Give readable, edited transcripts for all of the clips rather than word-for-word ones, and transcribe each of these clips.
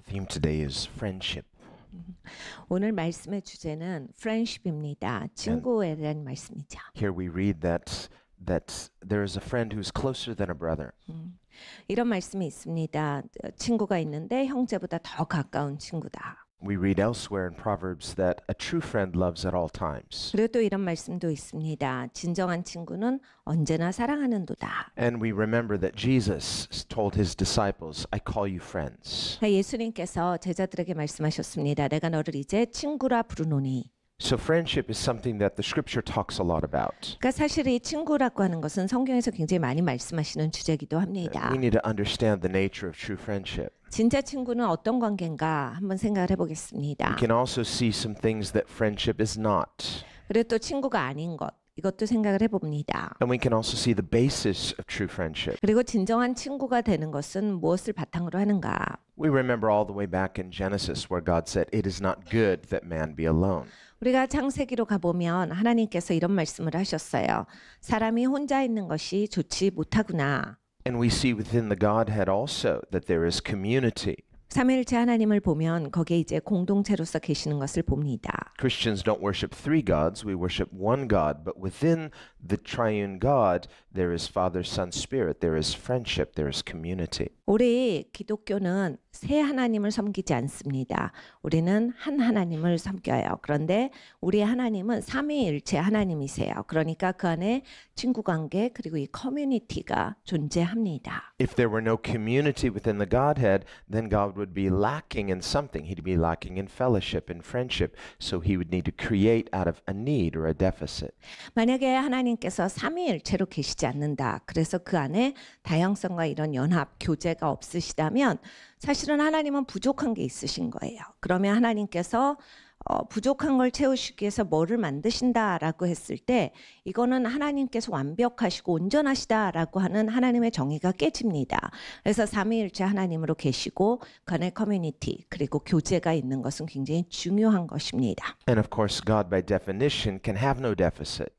theme today is friendship. 오늘 말씀의 주제는 friendship입니다. 친구에 대한 말씀이죠. Here we read that there is a friend who's closer than a brother. 이런 말씀이 있습니다. 친구가 있는데 형제보다 더 가까운 친구다. We read elsewhere in Proverbs that a true friend loves at all times. 그리고 또 이런 말씀도 있습니다. 진정한 친구는 언제나 사랑하는도다. And we remember that Jesus told his disciples, I call you friends. 예수님께서 제자들에게 말씀하셨습니다. 내가 너를 이제 친구라 부르노니. So friendship is something that the scripture talks a lot about. 그러니까 사실 이 친구라고 하는 것은 성경에서 굉장히 많이 말씀하시는 주제이기도 합니다. We need to understand the nature of true friendship. 진짜 친구는 어떤 관계인가 한번 생각을 해보겠습니다. We can also see some things that friendship is not. 그리고 또 친구가 아닌 것 이것도 생각을 해봅니다. And we can also see the basis of true friendship. 그리고 진정한 친구가 되는 것은 무엇을 바탕으로 하는가? We remember all the way back in Genesis where God said, It is not good that man be alone. 우리가 창세기로 가보면 하나님께서 이런 말씀을 하셨어요. 사람이 혼자 있는 것이 좋지 못하구나. And we see within the Godhead also that there is community. 삼위일체 하나님을 보면 거기에 이제 공동체로서 계시는 것을 봅니다. Christians don't worship three gods, we worship one God, but within the triune God there is Father, Son, Spirit, there is friendship, there is community. 우리 기독교는 세 하나님을 섬기지 않습니다. 우리는 한 하나님을 섬겨요. 그런데 우리 하나님은 삼위일체 하나님이세요. 그러니까 그 안에 친구 관계 그리고 이 커뮤니티가 존재합니다. If there were no community within the Godhead, then God would be lacking in something. He'd be lacking in fellowship and friendship. So he would need to create out of a need or a deficit. 만약에 하나님께서 삼위일체로 계시지 않는다. 그래서 그 안에 다양성과 이런 연합, 교제가 없으시다면 사실은 하나님은 부족한 게 있으신 거예요. 그러면 하나님께서 부족한 걸 채우시기 위해서 뭐를 만드신다라고 했을 때 이거는 하나님께서 완벽하시고 온전하시다라고 하는 하나님의 정의가 깨집니다. 그래서 삼위일체 하나님으로 계시고 그 안에 커뮤니티 그리고 교제가 있는 것은 굉장히 중요한 것입니다. And of course, God by definition can have no deficit.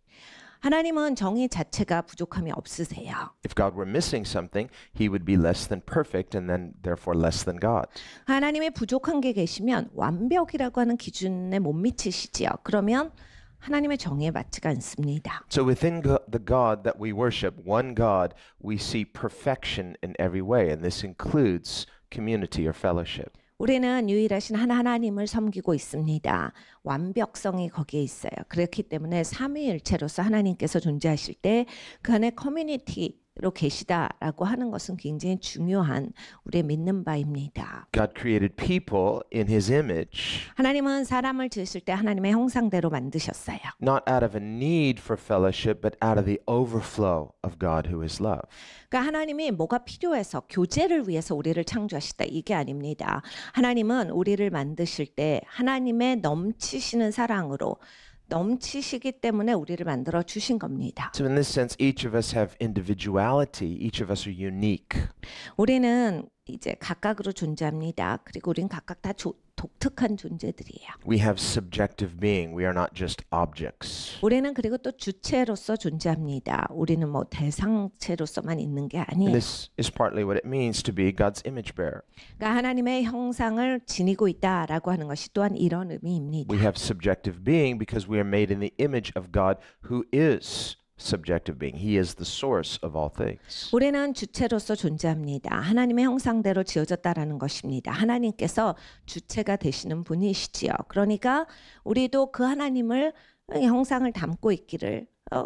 하나님은 정의 자체가 부족함이 없으세요. If God were missing something, he would be less than perfect and then therefore less than God. 하나님의 부족한 게 계시면 완벽이라고 하는 기준에 못 미치시지요. 그러면 하나님의 정의에 맞지가 않습니다. So within the God that we worship, one God, we see perfection in every way, and this includes community or fellowship. 우리는 유일하신 하나님을 섬기고 있습니다. 완벽성이 거기에 있어요. 그렇기 때문에 삼위일체로서 하나님께서 존재하실 때 그 안에 커뮤니티로 계시다라고 하는 것은 굉장히 중요한 우리의 믿는 바입니다. God created people in his image, 하나님은 사람을 지으실 때 하나님의 형상대로 만드셨어요. not out of a need for fellowship, but out of the overflow of God who is love. 그러니까 하나님이 뭐가 필요해서 교제를 위해서 우리를 창조하시다 이게 아닙니다. 하나님은 우리를 만드실 때 하나님의 넘치시는 사랑으로 넘치시기 때문에 우리를 만들어 주신 겁니다. So in this sense, each of us have individuality. Each of us are unique. 우리는 이제 각각으로 존재합니다. 그리고 우리는 각각 다 독특한 존재들이에요. We have subjective being. We are not just objects. 우리는 그리고 또 주체로서 존재합니다. 우리는 뭐 대상체로서만 있는 게 And 아니에요. this is partly what it means to be God's image bearer. 그러니까 하나님의 형상을 지니고 있다라고 하는 것이 또한 이런 의미입니다. We have subjective being because we are made in the image of God who is subjective being. He is the source of all things. 우리는 주체로서 존재합니다. 하나님의 형상대로 지어졌다라는 것입니다. 하나님께서 주체가 되시는 분이시지요. 그러니까 우리도 그 하나님을 형상을 담고 있기를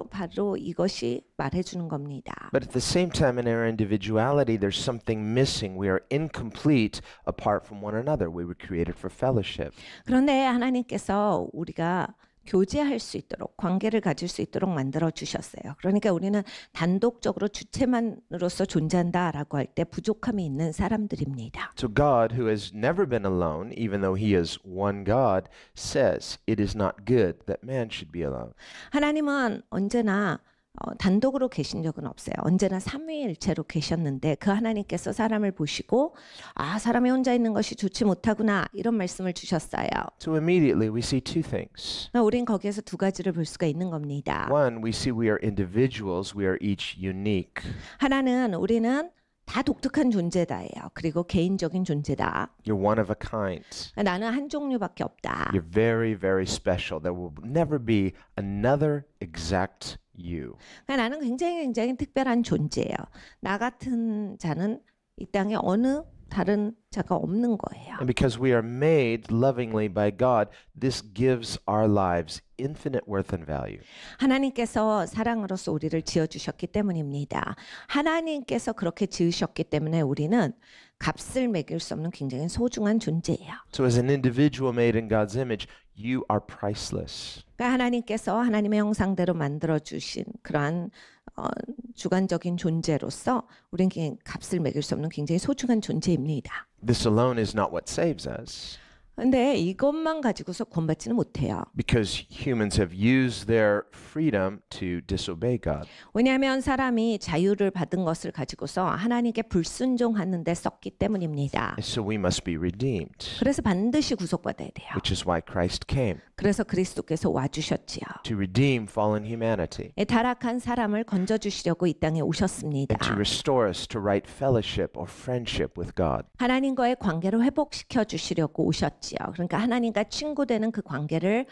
바로 이것이 말해주는 겁니다. But at the same time, in our individuality, there's something missing. We are incomplete apart from one another. We were created for fellowship. 그런데 하나님께서 우리가 교제할 수 있도록 관계를 가질 수 있도록 만들어 주셨어요. 그러니까 우리는 단독적으로 주체만으로서 존재한다라고 할 때 부족함이 있는 사람들입니다. So God, who has never been alone, even though he is one God, says it is not good that man should be alone. 하나님은 언제나 단독으로 계신 적은 없어요. 언제나 삼위일체로 계셨는데 그 하나님께서 사람을 보시고 사람이 혼자 있는 것이 좋지 못하구나 이런 말씀을 주셨어요. So immediately we see two things. 우린 거기에서 두 가지를 볼 수가 있는 겁니다. One, we see we are individuals. We are each unique. 하나는 우리는 다 독특한 존재다예요. 그리고 개인적인 존재다. You're one of a kind. 나는 한 종류밖에 없다. You're very, very special. There will never be another exact you. 나는 굉장히 특별한 존재예요. 나 같은 자는 이 땅에 어느 다른 자가 없는 거예요. And because we are made lovingly by God, this gives our lives infinite worth and value. 하나님께서 사랑으로서 우리를 지어주셨기 때문입니다. 하나님께서 그렇게 지으셨기 때문에 우리는 값을 매길 수 없는 굉장히 소중한 존재예요. So as an individual made in God's image, you are priceless. 그러니까 하나님께서 하나님의 형상대로 만들어주신 그러한 주관적인 존재로서 우리는 값을 매길 수 없는 굉장히 소중한 존재입니다. This alone is not what saves us. 근데 이것만 가지고서 구원받지는 못해요. Because humans have used their freedom to disobey God. 왜냐하면 사람이 자유를 받은 것을 가지고서 하나님께 불순종하는 데 썼기 때문입니다. And so we must be redeemed, 그래서 반드시 구속받아야 돼요. which is why Christ came, 그래서 그리스도께서 와주셨지요. to redeem fallen humanity, 타락한 사람을 건져주시려고 이 땅에 오셨습니다. and to restore us to right fellowship or friendship with God. 하나님과의 관계를 회복시켜 주시려고 오셨지요. 그러니까 하나님과 친구 되는 그 관계를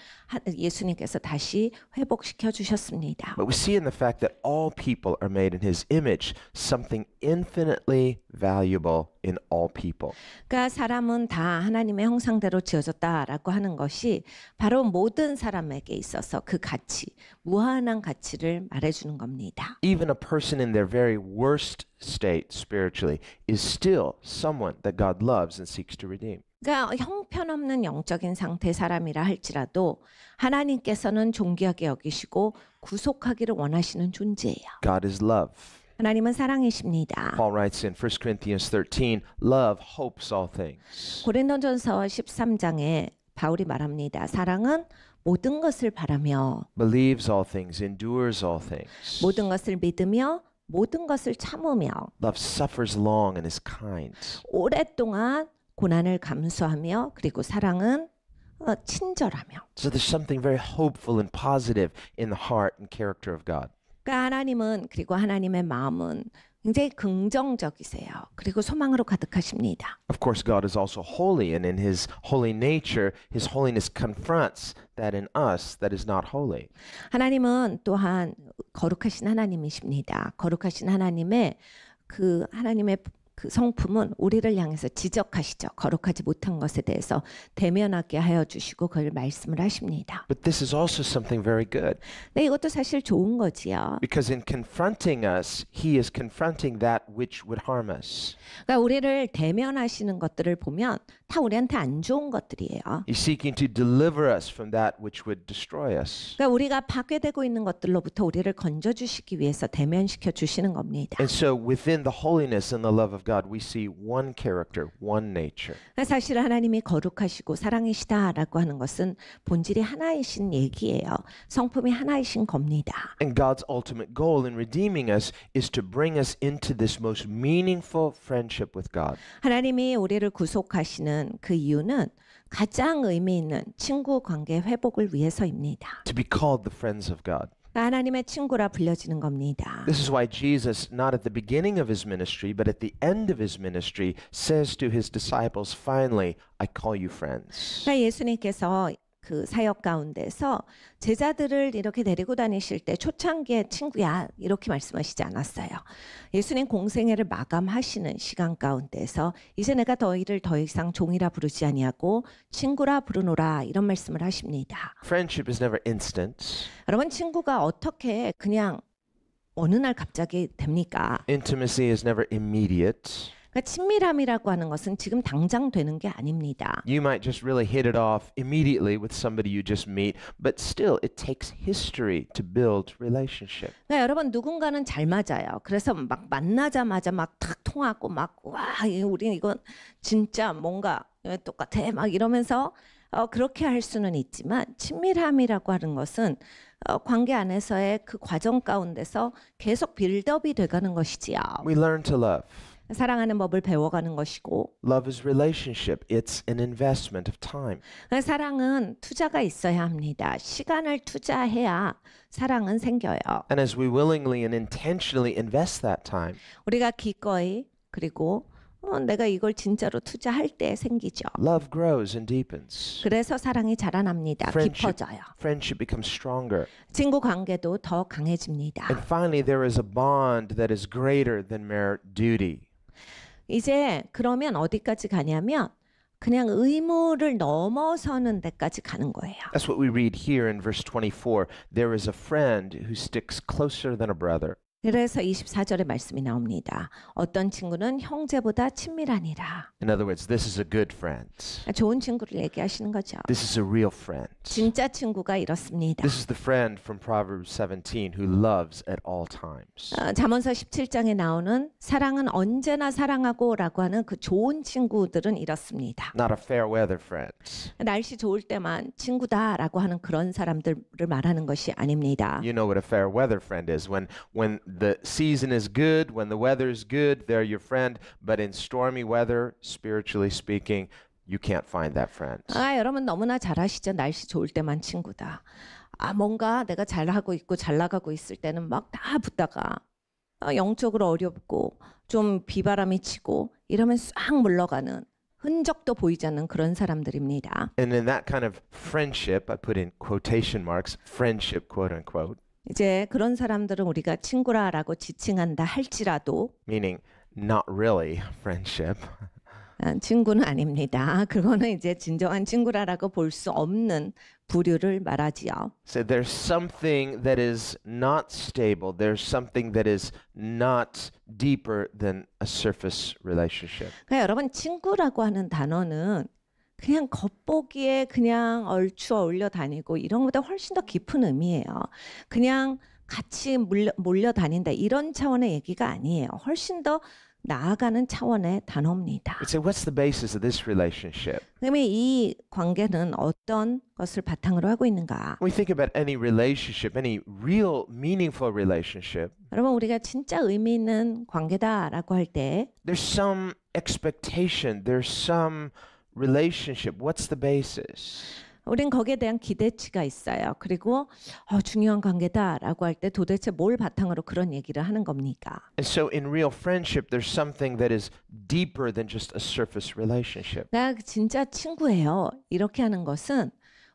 예수님께서 다시 회복시켜 주셨습니다. But we see in the fact that all people are made in His image something infinitely valuable in all people. 그러니까 사람은 다 하나님의 형상대로 지어졌다라고 하는 것이 바로 모든 사람에게 있어서 그 가치, 무한한 가치를 말해주는 겁니다. Even a person in their very worst state spiritually is still someone that God loves and seeks to redeem. 그러니까 형편없는 영적인 상태의 사람이라 할지라도 하나님께서는 존귀하게 여기시고 구속하기를 원하시는 존재예요. God is love. 하나님은 사랑이십니다. Paul writes in 1 Corinthians 13, love hopes all things. 고린도전서 13장에 바울이 말합니다. 사랑은 모든 것을 바라며 Believes all things, endures all things. 모든 것을 믿으며 모든 것을 참으며 Love suffers long and is kind. 오랫동안 고난을 감수하며 그리고 사랑은 친절하며. So there's something very hopeful and positive in the heart and character of God. 그러니까 하나님은 그리고 하나님의 마음은 굉장히 긍정적이세요. 그리고 소망으로 가득하십니다. Of course, God is also holy, and in His holy nature, His holiness confronts that in us that is not holy. 하나님은 또한 거룩하신 하나님이십니다. 거룩하신 하나님의 그 성품은 우리를 향해서 지적하시죠. 거룩하지 못한 것에 대해서 대면하게 하여 주시고 그걸 말씀을 하십니다. But this is also something very good. 네, 이것도 사실 좋은 거지요. Because in confronting us, He is confronting that which would harm us. 그러니까 우리를 대면하시는 것들을 보면 다 우리한테 안 좋은 것들이에요. He's seeking to deliver us from that which would destroy us. 그러니까 우리가 파괴되고 있는 것들로부터 우리를 건져주시기 위해서 대면시켜 주시는 겁니다. And so within the holiness and the love of God, we see one character, one nature. 그러니까 사실 하나님이 거룩하시고 사랑이시다라고 하는 것은 본질이 하나이신 얘기예요. 성품이 하나이신 겁니다. And God's ultimate goal in redeeming us is to bring us into this most meaningful friendship with God. 하나님이 우리를 구속하시는 그 이유는 가장 의미 있는 친구 관계 회복을 위해서입니다. To be called the friends of God. 하나님의 친구라 불려지는 겁니다. This is why Jesus, not at the beginning of His ministry, but at the end of His ministry, says to His disciples, finally, I call you friends. 그러니까 예수님께서 그 사역 가운데서 제자들을 이렇게 데리고 다니실 때 초창기에 친구야 이렇게 말씀하시지 않았어요. 예수님 공생애를 마감하시는 시간 가운데서 이제 내가 너희를 더 이상 종이라 부르지 아니하고 친구라 부르노라 이런 말씀을 하십니다. Friendship is never instant. 여러분 친구가 어떻게 그냥 어느 날 갑자기 됩니까? Intimacy is never immediate. 그러니까 친밀함이라고 하는 것은 지금 당장 되는 게 아닙니다. You might just really hit it off immediately with somebody you just meet, but still it takes history to build relationship. 그러니까 여러분 누군가는 잘 맞아요. 그래서 막 만나자마자 막 탁 통하고 막 와, 우리 이건 진짜 뭔가 똑같아 막 이러면서 그렇게 할 수는 있지만 친밀함이라고 하는 것은 관계 안에서의 그 과정 가운데서 계속 빌드업이 돼가는 것이지요. We learn to love. 사랑하는 법을 배워가는 것이고 Love is relationship. It's an investment of time. 사랑은 투자가 있어야 합니다. 시간을 투자해야 사랑은 생겨요. And as we willingly and intentionally invest that time, 우리가 기꺼이 그리고 내가 이걸 진짜로 투자할 때 생기죠. Love grows and deepens. 그래서 사랑이 자라납니다. 깊어져요. Friendship becomes stronger. 친구 관계도 더 강해집니다. And finally, there is a bond that is greater than mere duty. 이제 그러면 어디까지 가냐면 그냥 의무를 넘어서는 데까지 가는 거예요. That's what we read here in verse 24. There is a friend who sticks closer than a brother. 그래서 24절에 말씀이 나옵니다. 어떤 친구는 형제보다 친밀하니라. In other words, this is a good friend. 좋은 친구를 얘기하시는 거죠. This is a real friend. 진짜 친구가 이렇습니다. This is the friend from Proverbs 17 who loves at all times. 잠언서 17장에 나오는 사랑은 언제나 사랑하고라고 하는 그 좋은 친구들은 이렇습니다. Not a fair weather friend. 날씨 좋을 때만 친구다라고 하는 그런 사람들을 말하는 것이 아닙니다. You know what a fair weather friend is. When the season is good, when the weather is good, they're your friend. But in stormy weather, spiritually speaking, you can't find that friend. 여러분 너무나 잘 아시죠? 날씨 좋을 때만 친구다. 뭔가 내가 잘하고 있고 잘 나가고 있을 때는 막 다 붙다가 영적으로 어렵고 좀 비바람이 치고 이러면 싹 물러가는 흔적도 보이지 않는 그런 사람들입니다. And in that kind of friendship, I put in quotation marks, friendship, quote unquote. 이제 그런 사람들은 우리가 친구라라고 지칭한다 할지라도 Meaning not really friendship. 친구는 아닙니다. 그거는 이제 진정한 친구라고 볼 수 없는 부류를 말하지요. So there's something that is not stable. There's something that is not deeper than a surface relationship. 그러니까 여러분 친구라고 하는 단어는 그냥 겉보기에 그냥 얼추 어울려 다니고 이런 것보다 훨씬 더 깊은 의미예요. 그냥 같이 몰려 다닌다 이런 차원의 얘기가 아니에요. 훨씬 더 나아가는 차원의 단어입니다. So what's the basis of this relationship? 그러면 이 관계는 어떤 것을 바탕으로 하고 있는가? When we think about any relationship, any real meaningful relationship, 여러분 우리가 진짜 의미 있는 관계다라고 할 때 there's some expectation, there's some relationship. What's the basis? 우린 거기에 대한 기대치가 있어요. 그리고 중요한 관계다라고 할 때 도대체 뭘 바탕으로 그런 얘기를 하는 겁니까? And so in real friendship, there's something that is deeper than just a surface relationship. 나 진짜 친구예요. 이렇게 하는 것은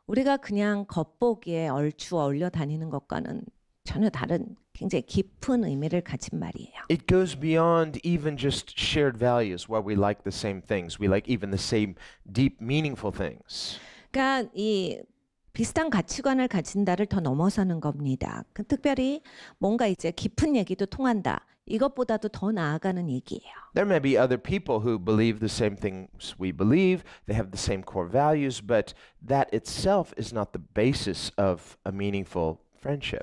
우리가 그냥 겉보기에 얼추 어울려 다니는 것과는 전혀 다른 굉장히 깊은 의미를 가진 말이에요. It goes beyond even just shared values, where we like the same things. We like even the same deep, meaningful things. 그러니까 이 비슷한 가치관을 가진다를 더 넘어서는 겁니다. 특별히 뭔가 이제 깊은 얘기도 통한다. 이것보다도 더 나아가는 얘기예요. There may be other people who believe the same things we believe. They have the same core values, but that itself is not the basis of a meaningful friendship.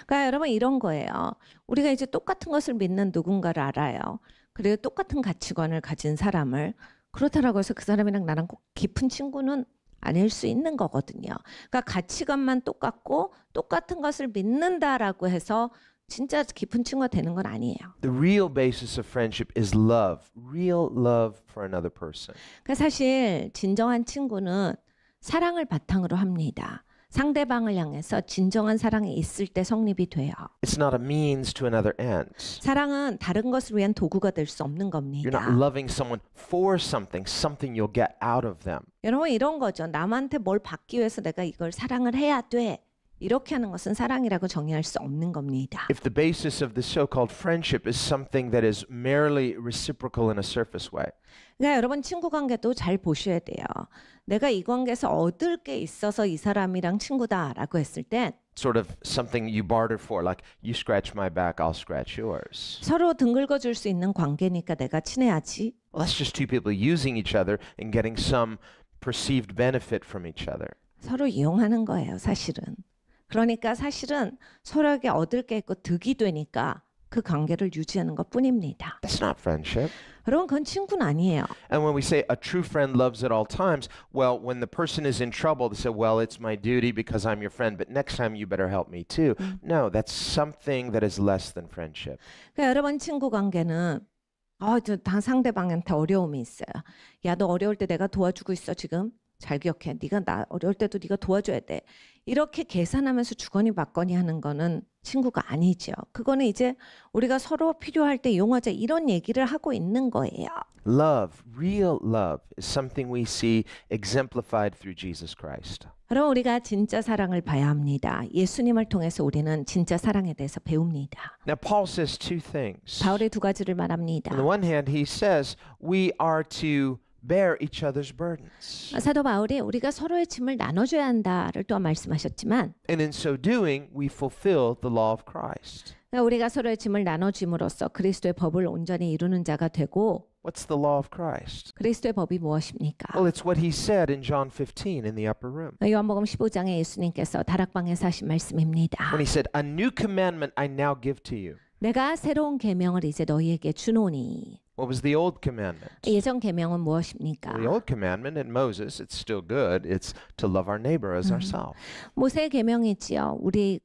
그러니까 여러분 이런 거예요. 우리가 이제 똑같은 것을 믿는 누군가를 알아요. 그리고 똑같은 가치관을 가진 사람을 그렇다라고 해서 그 사람이랑 나랑 꼭 깊은 친구는 아닐 수 있는 거거든요. 그러니까 가치관만 똑같고 똑같은 것을 믿는다라고 해서 진짜 깊은 친구가 되는 건 아니에요. The real basis of friendship is love, real love for another person. 그러니까 사실 진정한 친구는 사랑을 바탕으로 합니다. 상대방을 향해서 진정한 사랑이 있을 때 성립이 돼요. It's not a means to another end. 사랑은 다른 것을 위한 도구가 될 수 없는 You're not 겁니다. loving someone for something, something you'll get out of them. 여러분 이런 거죠. 남한테 뭘 받기 위해서 내가 이걸 사랑을 해야 돼. 이렇게 하는 것은 사랑이라고 정의할 수 없는 겁니다. If the basis of the so-called friendship is something that is merely reciprocal in a surface way, 그러니까 여러분 친구 관계도 잘 보셔야 돼요. 내가 이 관계에서 얻을 게 있어서 이 사람이랑 친구다라고 했을 땐 sort of something you barter for, like you scratch my back, I'll scratch yours. 서로 등 긁어줄 수 있는 관계니까 내가 친해야지. Well, that's just two people using each other and getting some perceived benefit from each other. 서로 이용하는 거예요, 사실은. 그러니까 사실은 서로에게 얻을 게 있고 득이 되니까 그 관계를 유지하는 것뿐입니다. That's not friendship. 여러분 그건 친구는 아니에요. And when we say a true friend loves at all times, well, when the person is in trouble, they say, well, it's my duty because I'm your friend, but next time you better help me too. No, that's something that is less than friendship. 그러니까 여러분 친구 관계는 다 상대방한테 어려움이 있어요. 야, 너 어려울 때 내가 도와주고 있어 지금. 잘 기억해. 네가 나 어려울 때도 네가 도와줘야 돼. 이렇게 계산하면서 주거니 받거니 하는 거는 친구가 아니죠. 그거는 이제 우리가 서로 필요할 때 이용하자 이런 얘기를 하고 있는 거예요. Love, real love, is something we see exemplified through Jesus Christ. 그럼 우리가 진짜 사랑을 봐야 합니다. 예수님을 통해서 우리는 진짜 사랑에 대해서 배웁니다. Now, Paul says two things. 바울의 두 가지를 말합니다. On the one hand, he says we are to bear each other's burdens. 사도 바울이 우리가 서로의 짐을 나눠줘야 한다를 또한 말씀하셨지만 And in so doing, we fulfill the law of Christ. 우리가 서로의 짐을 나눠줌으로써 그리스도의 법을 온전히 이루는 자가 되고 What's the law of Christ? 그리스도의 법이 무엇입니까? Well, it's what he said in John 15 in the upper room. 요한복음 15장에 예수님께서 다락방에서 하신 말씀입니다. When he said, "A new commandment I now give to you." 내가 새로운 계명을 이제 너희에게 주노니. What was the old commandment? 예전 계명은 무엇입니까? The old commandment in Moses, it's still good. It's to love our neighbor as ourselves. 모세의 계명이지요. 우리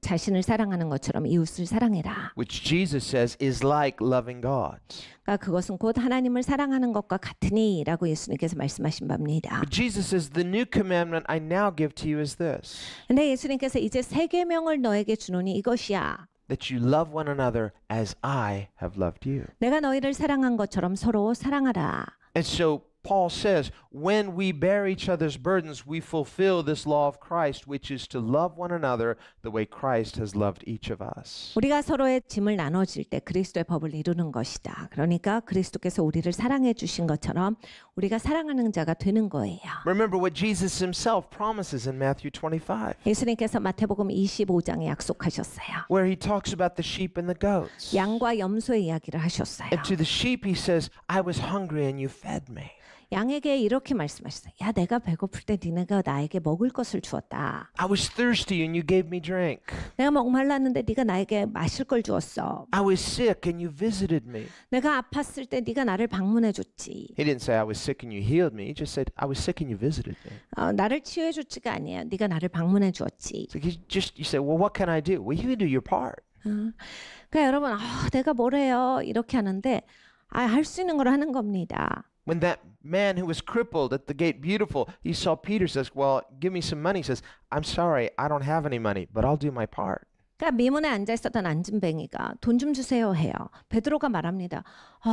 자신을 사랑하는 것처럼 이웃을 사랑해라. Which Jesus says is like loving God. 그러니까 그것은 곧 하나님을 사랑하는 것과 같으니라고 예수님께서 말씀하신 바입니다. But Jesus says the new commandment I now give to you is this. 근데 예수님께서 이제 새 계명을 너에게 주노니 이것이야. That you love one another as I have loved you. 내가 너희를 사랑한 것처럼 서로 사랑하라. And so Paul says, when we bear each other's burdens, we fulfill this law of Christ, which is to love one another the way Christ has loved each of us. 우리가 서로의 짐을 나눠질 때 그리스도의 법을 이루는 것이다. 그러니까 그리스도께서 우리를 사랑해 주신 것처럼 우리가 사랑하는 자가 되는 거예요. Remember what Jesus himself promises in Matthew 25, 예수님께서 마태복음 25장에 약속하셨어요. where he talks about the sheep and the goats. 양과 염소의 이야기를 하셨어요. And to the sheep he says, I was hungry and you fed me. 양에게 이렇게 말씀하셨어요. 야, 내가 배고플 때 니네가 나에게 먹을 것을 주었다. I was thirsty and you gave me drink. 내가 목말랐는데 네가 나에게 마실 걸 주었어. I was sick and you visited me. 내가 아팠을 때 네가 나를 방문해 줬지. He didn't say I was sick and you healed me. He just said I was sick and you visited me. 나를 치유해 줬지가 아니에요. 네가 나를 방문해 주었지. So you say, well, what can I do? Well, you can do your part. 그러니까 여러분, 내가 뭘 해요? 이렇게 하는데 할 수 있는 걸 하는 겁니다. When that man who was crippled at the gate, beautiful, he saw Peter, says, well, give me some money. He says, I'm sorry, I don't have any money, but I'll do my part. 그러니까 미문에 앉아 있었던 안진뱅이가 돈 좀 주세요 해요. 베드로가 말합니다.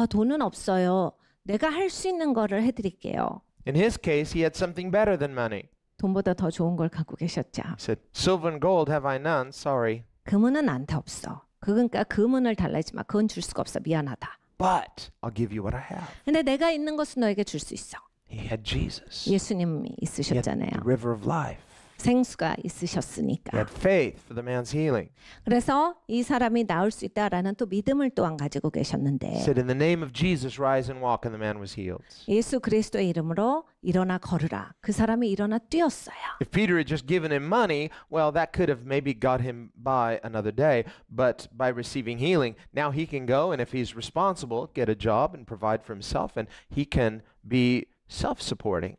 돈은 없어요. 내가 할 수 있는 거를 해드릴게요. In his case, he had something better than money. 돈보다 더 좋은 걸 갖고 계셨죠. He said, silver and gold have I none, sorry. 금은은 나한테 없어. 그러니까 금은을 달라지 마. 그건 줄 수가 없어. 미안하다. But I'll give you what I have. 근데 내가 있는 것은 너에게 줄 수 있어. He had Jesus. 예수님이 He had 있으셨잖아요. the river of life. 생수가 He 있으셨으니까. had faith for the man's healing. 그래서 이 사람이 나을 수 있다라는 또 믿음을 또한 가지고 He 계셨는데 said, in the name of Jesus, rise and walk, and the man was healed. 예수 그리스도의 이름으로 일어나 걸으라. 그 사람이 일어나 뛰었어요. If Peter had just given him money, well, that could have maybe got him by another day. But by receiving healing, now he can go, and if he's responsible, get a job and provide for himself, and he can be self-supporting.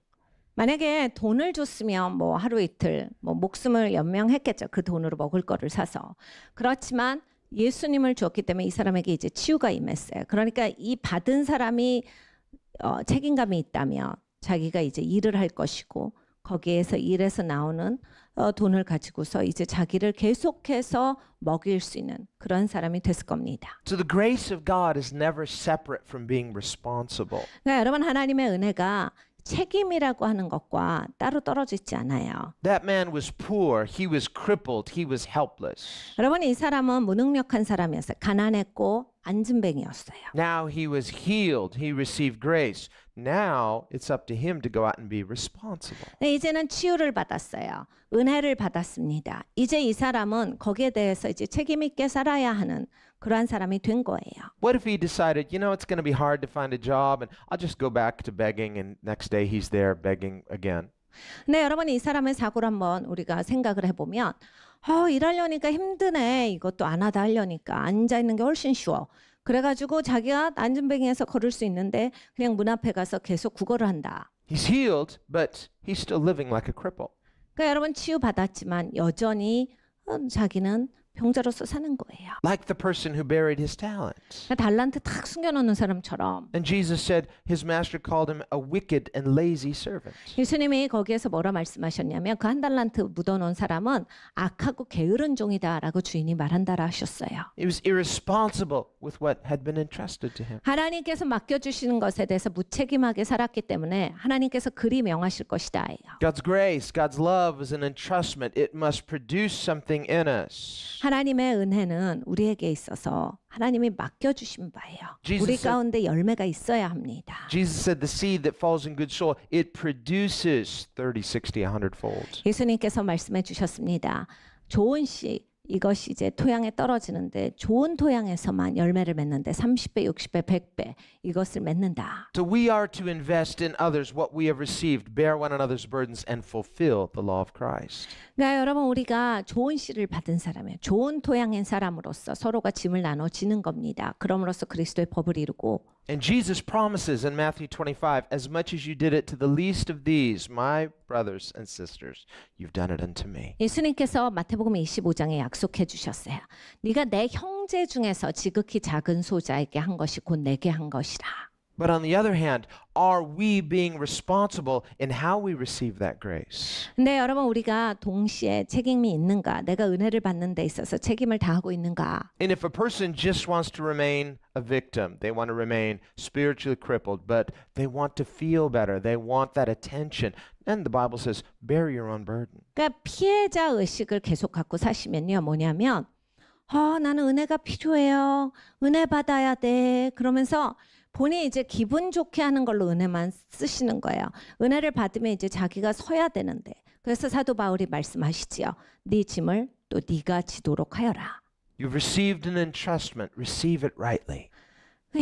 만약에 돈을 줬으면 뭐 하루 이틀 뭐 목숨을 연명했겠죠. 그 돈으로 먹을 거를 사서. 그렇지만 예수님을 주었기 때문에 이 사람에게 이제 치유가 임했어요. 그러니까 이 받은 사람이 책임감이 있다면 자기가 이제 일을 할 것이고 거기에서 일해서 나오는 돈을 가지고서 이제 자기를 계속해서 먹일 수 있는 그런 사람이 됐을 겁니다. So the grace of God is never separate from being responsible. 그러니까 여러분 하나님의 은혜가 책임이라고 하는 것과 따로 떨어져 있지 않아요. That man was poor, he was crippled, he was helpless. 여러분 이 사람은 무능력한 사람이었어요. 가난했고 안진뱅이였어요. Now he was healed, he received grace. Now it's up to him to go out and be responsible. 네, 이제는 치유를 받았어요. 은혜를 받았습니다. 이제 이 사람은 거기에 대해서 이제 책임 있게 살아야 하는 그러한 사람이 된 거예요. What if he decided, it's going to be hard to find a job and I'll just go back to begging and next day he's there begging again. 근데 여러분 이 사람의 사고를 한번 우리가 생각을 해보면 일하려니까 힘드네. 이것도 안 하다 하려니까 앉아있는 게 훨씬 쉬워. 그래가지고 자기가 안진뱅이에서 걸을 수 있는데 그냥 문 앞에 가서 계속 구걸을 한다. He's healed, but he's still living like a cripple. 그러니까 여러분 치유받았지만 여전히 자기는 병자로서 사는 거예요. like the person who buried his talents. 달란트 탁 숨겨놓는 사람처럼 And Jesus said his master called him a wicked and lazy servant. 예수님이 거기에서 뭐라 말씀하셨냐면 그 한 달란트 묻어놓은 사람은 악하고 게으른 종이다라고 주인이 말한다라 하셨어요. He was irresponsible with what had been entrusted to him. 하나님께서 맡겨주시는 것에 대해서 무책임하게 살았기 때문에 하나님께서 그리 명하실 것이다. God's grace, God's love is an entrustment. It must produce something in us. 하나님의 은혜는 우리에게 있어서 하나님이 맡겨주신 바예요. Jesus 우리 said- 가운데 열매가 있어야 합니다. Jesus said the seed that falls in good soil, it produces 30, 60, 100-fold. 예수님께서 말씀해 주셨습니다. 좋은 씨 이것이 이제 토양에 떨어지는데 좋은 토양에서만 열매를 맺는데 30배, 60배, 100배 이것을 맺는다. So we are to invest in others what we have received, bear one another's burdens, and fulfill the law of Christ. 그러니까 여러분 우리가 좋은 씨를 받은 사람이에요. 좋은 토양인 사람으로서 서로가 짐을 나눠지는 겁니다. 그럼으로써 그리스도의 법을 이루고 And Jesus promises in Matthew 25, as much as you did it to the least of these, my brothers and sisters, you've done it unto me. 예수님께서 마태복음 25장에 약속해 주셨어요. 네가 내 형제 중에서 지극히 작은 소자에게 한 것이 곧 내게 한 것이라. But on the other hand, are we being responsible in how we receive that grace? 근데 여러분 우리가 동시에 책임이 있는가? 내가 은혜를 받는 데 있어서 책임을 다하고 있는가? And if a person just wants to remain a victim, they want to remain spiritually crippled, but they want to feel better, they want that attention, then the Bible says, bear your own burden. 그러니까 피해자 의식을 계속 갖고 사시면요. 뭐냐면 나는 은혜가 필요해요. 은혜 받아야 돼. 그러면서 본인이 이제 기분 좋게 하는 걸로 은혜만 쓰시는 거예요. 은혜를 받으면 이제 자기가 서야 되는데. 그래서 사도 바울이 말씀하시지요. 네 짐을 또 네가 지도록 하여라. You've received an entrustment, receive it rightly.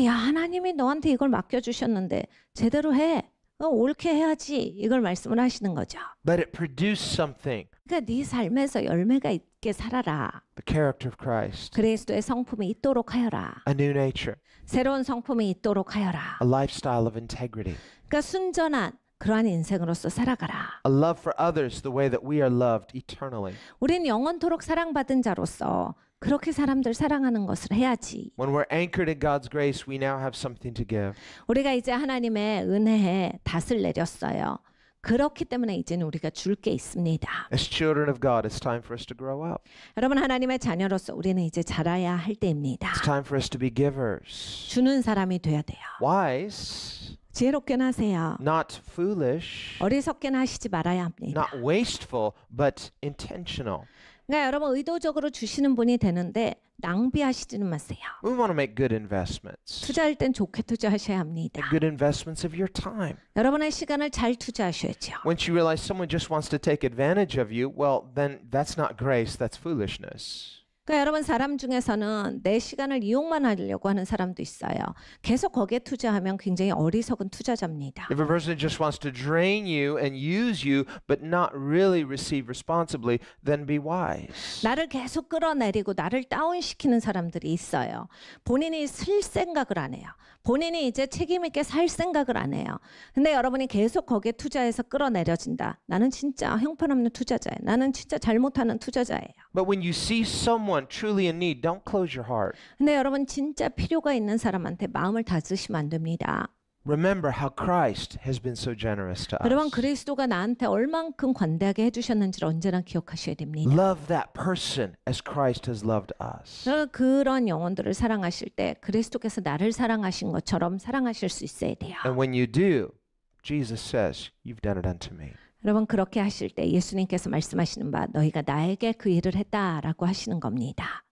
야, 하나님이 너한테 이걸 맡겨주셨는데 제대로 해. 옳게 해야지. 이걸 말씀을 하시는 거죠. Let it produce something, 그러니까 네 삶에서 열매가 있게 살아라. the character of Christ, 그리스도의 성품이 있도록 하여라. a new nature, 새로운 성품이 있도록 하여라. a lifestyle of integrity, 그러니까 순전한 그러한 인생으로서 살아가라. a love for others the way that we are loved eternally. 우린 영원토록 사랑받은 자로서 그렇게 사람들 사랑하는 것을 해야지. When we're anchored in God's grace, we now have something to give. 우리가 이제 하나님의 은혜에 닷을 내렸어요. 그렇기 때문에 이제는 우리가 줄 게 있습니다. As children of God, it's time for us to grow up. 여러분 하나님의 자녀로서 우리는 이제 자라야 할 때입니다. It's time for us to be givers. 주는 사람이 돼야 돼요. Wise, 지혜롭게 하세요. not foolish, 어리석게 하시지 말아야 합니다. not wasteful, but intentional. 그러니까 여러분 의도적으로 주시는 분이 되는데 낭비하시지는 마세요. We want to make good investments. 투자할 땐 좋게 투자하셔야 합니다. Good investments of your time. 여러분의 시간을 잘 투자하셔야죠. Once you realize someone just wants to take advantage of you, well, then that's not grace, that's foolishness. 그러니까 여러분 사람 중에서는 내 시간을 이용만 하려고 하는 사람도 있어요. 계속 거기에 투자하면 굉장히 어리석은 투자자입니다. If a person just wants to drain you and use you, but not really receive responsibly, then be wise. 나를 계속 끌어내리고 나를 다운시키는 사람들이 있어요. 본인이 쓸 생각을 안 해요. 본인이 이제 책임 있게 살 생각을 안 해요. 근데 여러분이 계속 거기에 투자해서 끌어내려진다. 나는 진짜 형편없는 투자자예요. 나는 진짜 잘못하는 투자자예요. But when you see someone truly in need, don't close your heart. 근데 여러분 진짜 필요가 있는 사람한테 마음을 닫으시면 안 됩니다. Remember how Christ has been so generous to 여러분 us. 그리스도가 나한테 얼만큼 관대하게 해주셨는지를 언제나 기억하셔야 됩니다. Love that person as Christ has loved us. 그런 영혼들을 사랑하실 때 그리스도께서 나를 사랑하신 것처럼 사랑하실 수 있어야 돼요. And when you do, Jesus says, you've done it unto me. 여러분 그렇게 하실 때 예수님께서 말씀하시는 바 너희가 나에게 그 일을 했다라고 하시는 겁니다.